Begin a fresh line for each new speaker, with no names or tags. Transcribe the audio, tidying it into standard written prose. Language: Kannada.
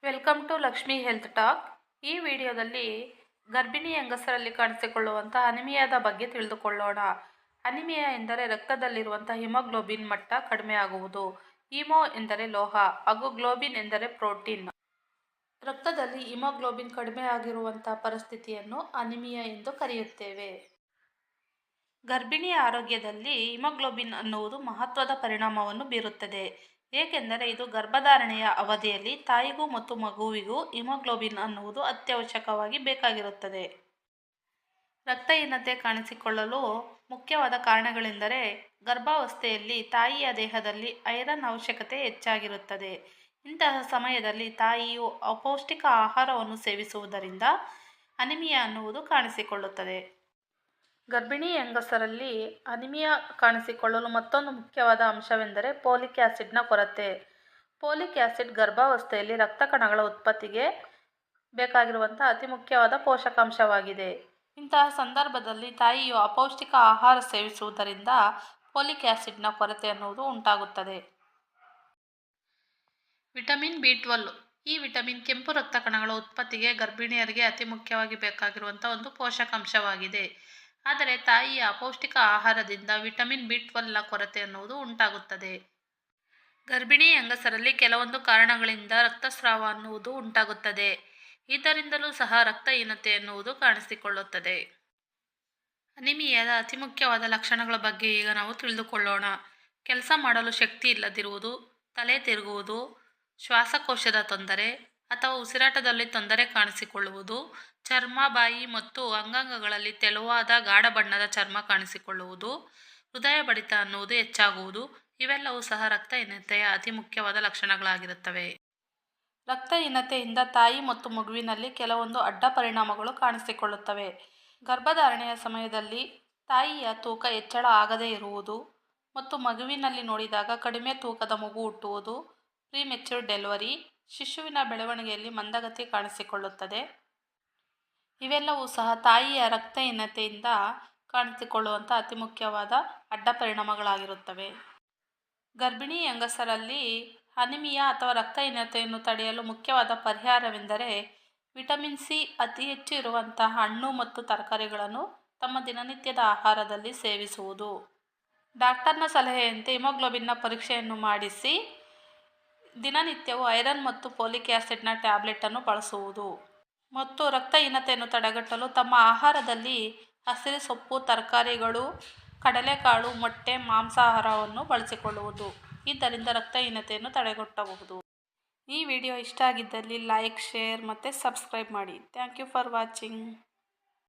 Welcome to Lakshmi health talk. ಈ ವಿಡಿಯೋದಲ್ಲಿ ಗರ್ಭಿಣಿ ಹೆಂಗಸರಲ್ಲಿ ಕಾಣಿಸಿಕೊಳ್ಳುವಂಥ ಅನಿಮಿಯಾದ ಬಗ್ಗೆ ತಿಳಿದುಕೊಳ್ಳೋಣ. ಅನಿಮಿಯಾ ಎಂದರೆ ರಕ್ತದಲ್ಲಿರುವಂಥ ಹಿಮೋಗ್ಲೋಬಿನ್ ಮಟ್ಟ ಕಡಿಮೆ ಆಗುವುದು. ಹಿಮೋ ಎಂದರೆ ಲೋಹ ಹಾಗೂ ಗ್ಲೋಬಿನ್ ಎಂದರೆ ಪ್ರೋಟೀನ್. ರಕ್ತದಲ್ಲಿ ಹಿಮೋಗ್ಲೋಬಿನ್ ಕಡಿಮೆ ಆಗಿರುವಂಥ ಪರಿಸ್ಥಿತಿಯನ್ನು ಅನಿಮಿಯಾ ಎಂದು ಕರೆಯುತ್ತೇವೆ. ಗರ್ಭಿಣಿಯ ಆರೋಗ್ಯದಲ್ಲಿ ಹಿಮೋಗ್ಲೋಬಿನ್ ಅನ್ನುವುದು ಮಹತ್ವದ ಪರಿಣಾಮವನ್ನು ಬೀರುತ್ತದೆ. ಏಕೆಂದರೆ ಇದು ಗರ್ಭಧಾರಣೆಯ ಅವಧಿಯಲ್ಲಿ ತಾಯಿಗೂ ಮತ್ತು ಮಗುವಿಗೂ ಹಿಮೋಗ್ಲೋಬಿನ್ ಅನ್ನುವುದು ಅತ್ಯವಶ್ಯಕವಾಗಿ ಬೇಕಾಗಿರುತ್ತದೆ. ರಕ್ತಹೀನತೆ ಕಾಣಿಸಿಕೊಳ್ಳಲು ಮುಖ್ಯವಾದ ಕಾರಣಗಳೆಂದರೆ ಗರ್ಭಾವಸ್ಥೆಯಲ್ಲಿ ತಾಯಿಯ ದೇಹದಲ್ಲಿ ಐರನ್ ಅವಶ್ಯಕತೆ ಹೆಚ್ಚಾಗಿರುತ್ತದೆ. ಇಂತಹ ಸಮಯದಲ್ಲಿ ತಾಯಿಯು ಅಪೌಷ್ಟಿಕ ಆಹಾರವನ್ನು ಸೇವಿಸುವುದರಿಂದ ಅನಿಮಿಯಾ ಅನ್ನುವುದು ಕಾಣಿಸಿಕೊಳ್ಳುತ್ತದೆ. ಗರ್ಭಿಣಿ ಹೆಂಗಸರಲ್ಲಿ ಅನಿಮಿಯಾ ಕಾಣಿಸಿಕೊಳ್ಳಲು ಮತ್ತೊಂದು ಮುಖ್ಯವಾದ ಅಂಶವೆಂದರೆ ಫೋಲಿಕ್ ಆ್ಯಸಿಡ್ನ ಕೊರತೆ. ಫೋಲಿಕ್ ಆ್ಯಸಿಡ್ ಗರ್ಭಾವಸ್ಥೆಯಲ್ಲಿ ರಕ್ತ ಕಣಗಳ ಉತ್ಪತ್ತಿಗೆ ಬೇಕಾಗಿರುವಂಥ ಅತಿ ಮುಖ್ಯವಾದ ಪೋಷಕಾಂಶವಾಗಿದೆ. ಇಂತಹ ಸಂದರ್ಭದಲ್ಲಿ ತಾಯಿಯು ಅಪೌಷ್ಟಿಕ ಆಹಾರ ಸೇವಿಸುವುದರಿಂದ ಫೋಲಿಕ್ ಆ್ಯಸಿಡ್ನ ಕೊರತೆ ಅನ್ನುವುದು ಉಂಟಾಗುತ್ತದೆ. ವಿಟಮಿನ್ ಬಿ12. ಈ ವಿಟಮಿನ್ ಕೆಂಪು ರಕ್ತ ಕಣಗಳ ಉತ್ಪತ್ತಿಗೆ ಗರ್ಭಿಣಿಯರಿಗೆ ಅತಿ ಮುಖ್ಯವಾಗಿ ಬೇಕಾಗಿರುವಂಥ ಒಂದು ಪೋಷಕಾಂಶವಾಗಿದೆ. ಆದರೆ ತಾಯಿಯ ಅಪೌಷ್ಟಿಕ ಆಹಾರದಿಂದ ವಿಟಮಿನ್ ಬಿ12ನ ಕೊರತೆ ಅನ್ನುವುದು ಉಂಟಾಗುತ್ತದೆ. ಗರ್ಭಿಣಿ ಹೆಂಗಸರಲ್ಲಿ ಕೆಲವೊಂದು ಕಾರಣಗಳಿಂದ ರಕ್ತಸ್ರಾವ ಅನ್ನುವುದು ಉಂಟಾಗುತ್ತದೆ. ಇದರಿಂದಲೂ ಸಹ ರಕ್ತಹೀನತೆ ಎನ್ನುವುದು ಕಾಣಿಸಿಕೊಳ್ಳುತ್ತದೆ. ಅನಿಮಿಯಾದ ಅತಿ ಮುಖ್ಯವಾದ ಲಕ್ಷಣಗಳ ಬಗ್ಗೆ ಈಗ ನಾವು ತಿಳಿದುಕೊಳ್ಳೋಣ. ಕೆಲಸ ಮಾಡಲು ಶಕ್ತಿ ಇಲ್ಲದಿರುವುದು, ತಲೆ ತಿರುಗುವುದು, ಶ್ವಾಸಕೋಶದ ತೊಂದರೆ ಅಥವಾ ಉಸಿರಾಟದಲ್ಲಿ ತೊಂದರೆ ಕಾಣಿಸಿಕೊಳ್ಳುವುದು, ಚರ್ಮ, ಬಾಯಿ ಮತ್ತು ಅಂಗಾಂಗಗಳಲ್ಲಿ ತೆಳುವಾದ ಗಾಢ ಬಣ್ಣದ ಚರ್ಮ ಕಾಣಿಸಿಕೊಳ್ಳುವುದು, ಹೃದಯ ಬಡಿತ ಅನ್ನುವುದು ಹೆಚ್ಚಾಗುವುದು ಇವೆಲ್ಲವೂ ಸಹ ರಕ್ತಹೀನತೆಯ ಅತಿ ಮುಖ್ಯವಾದ ಲಕ್ಷಣಗಳಾಗಿರುತ್ತವೆ. ರಕ್ತಹೀನತೆಯಿಂದ ತಾಯಿ ಮತ್ತು ಮಗುವಿನಲ್ಲಿ ಕೆಲವೊಂದು ಅಡ್ಡ ಪರಿಣಾಮಗಳು ಕಾಣಿಸಿಕೊಳ್ಳುತ್ತವೆ. ಗರ್ಭಧಾರಣೆಯ ಸಮಯದಲ್ಲಿ ತಾಯಿಯ ತೂಕ ಹೆಚ್ಚಳ ಆಗದೇ ಇರುವುದು ಮತ್ತು ಮಗುವಿನಲ್ಲಿ ನೋಡಿದಾಗ ಕಡಿಮೆ ತೂಕದ ಮಗು ಹುಟ್ಟುವುದು, ಪ್ರಿಮೆಚ್ಯೂರ್ ಡೆಲಿವರಿ, ಶಿಶುವಿನ ಬೆಳವಣಿಗೆಯಲ್ಲಿ ಮಂದಗತಿ ಕಾಣಿಸಿಕೊಳ್ಳುತ್ತದೆ. ಇವೆಲ್ಲವೂ ಸಹ ತಾಯಿಯ ರಕ್ತಹೀನತೆಯಿಂದ ಕಾಣಿಸಿಕೊಳ್ಳುವಂಥ ಅತಿ ಮುಖ್ಯವಾದ ಅಡ್ಡ ಪರಿಣಾಮಗಳಾಗಿರುತ್ತವೆ. ಗರ್ಭಿಣಿ ಹೆಂಗಸರಲ್ಲಿ ಅನಿಮಿಯಾ ಅಥವಾ ರಕ್ತಹೀನತೆಯನ್ನು ತಡೆಯಲು ಮುಖ್ಯವಾದ ಪರಿಹಾರವೆಂದರೆ ವಿಟಮಿನ್ ಸಿ ಅತಿ ಹೆಚ್ಚು ಇರುವಂತಹ ಹಣ್ಣು ಮತ್ತು ತರಕಾರಿಗಳನ್ನು ತಮ್ಮ ದಿನನಿತ್ಯದ ಆಹಾರದಲ್ಲಿ ಸೇವಿಸುವುದು. ಡಾಕ್ಟರ್ನ ಸಲಹೆಯಂತೆ ಹಿಮೋಗ್ಲೋಬಿನ್ನ ಪರೀಕ್ಷೆಯನ್ನು ಮಾಡಿಸಿ ದಿನನಿತ್ಯವೂ ಐರನ್ ಮತ್ತು ಫೋಲಿಕ್ ಆ್ಯಸಿಡ್ನ ಟ್ಯಾಬ್ಲೆಟನ್ನು ಬಳಸುವುದು ಮತ್ತು ರಕ್ತಹೀನತೆಯನ್ನು ತಡೆಗಟ್ಟಲು ತಮ್ಮ ಆಹಾರದಲ್ಲಿ ಹಸಿರು ಸೊಪ್ಪು, ತರಕಾರಿಗಳು, ಕಡಲೆಕಾಳು, ಮೊಟ್ಟೆ, ಮಾಂಸಾಹಾರವನ್ನು ಬಳಸಿಕೊಳ್ಳುವುದು. ಇದರಿಂದ ರಕ್ತಹೀನತೆಯನ್ನು ತಡೆಗಟ್ಟಬಹುದು. ಈ ವಿಡಿಯೋ ಇಷ್ಟ ಆಗಿದ್ದಲ್ಲಿ ಲೈಕ್, ಶೇರ್ ಮತ್ತು ಸಬ್ಸ್ಕ್ರೈಬ್ ಮಾಡಿ. Thank you for watching.